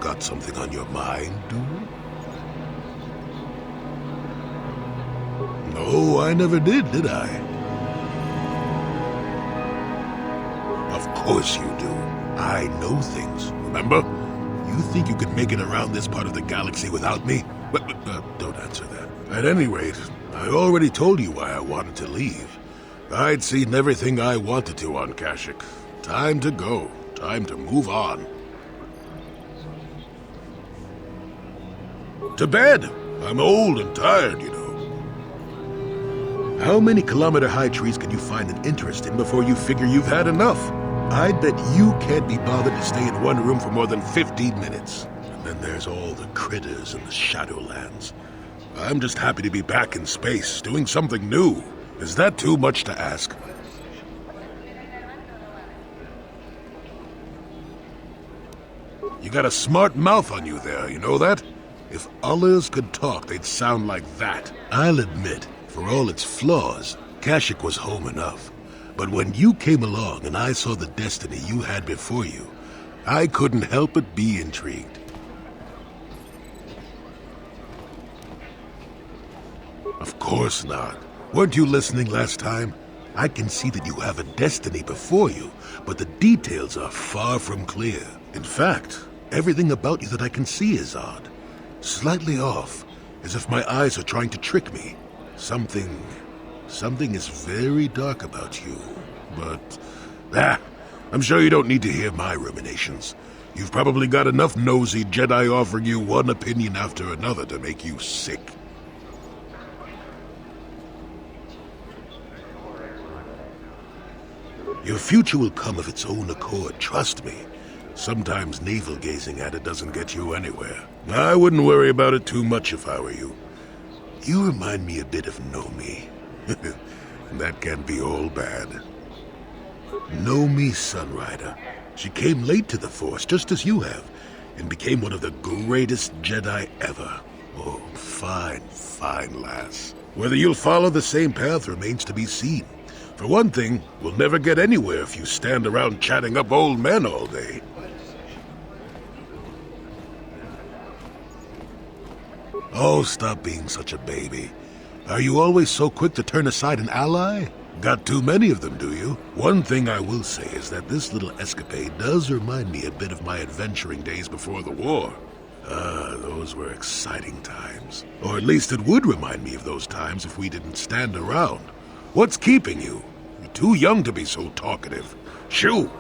got something on your mind, do you? No, I never did I? Of course you do. I know things, remember? You think you could make it around this part of the galaxy without me? But don't answer that. At any rate, I already told you why I wanted to leave. I'd seen everything I wanted to on Kashyyyk. Time to go. Time to move on. To bed! I'm old and tired, you know. How many kilometer-high trees can you find an interest in before you figure you've had enough? I bet you can't be bothered to stay in one room for more than 15 minutes. And then there's all the critters in the Shadowlands. I'm just happy to be back in space, doing something new. Is that too much to ask? You got a smart mouth on you there, you know that? If others could talk, they'd sound like that. I'll admit, for all its flaws, Kashyyyk was home enough. But when you came along and I saw the destiny you had before you, I couldn't help but be intrigued. Of course not. Weren't you listening last time? I can see that you have a destiny before you, but the details are far from clear. In fact, everything about you that I can see is odd. Slightly off, as if my eyes are trying to trick me. Something is very dark about you, but... I'm sure you don't need to hear my ruminations. You've probably got enough nosy Jedi offering you one opinion after another to make you sick. Your future will come of its own accord, trust me. Sometimes navel-gazing at it doesn't get you anywhere. I wouldn't worry about it too much if I were you. You remind me a bit of Nomi. That can't be all bad. Nomi Sunrider. She came late to the Force, just as you have, and became one of the greatest Jedi ever. Oh, fine lass. Whether you'll follow the same path remains to be seen. For one thing, we'll never get anywhere if you stand around chatting up old men all day. Oh, stop being such a baby. Are you always so quick to turn aside an ally? Got too many of them, do you? One thing I will say is that this little escapade does remind me a bit of my adventuring days before the war. Those were exciting times. Or at least it would remind me of those times if we didn't stand around. What's keeping you? You're too young to be so talkative. Shoo!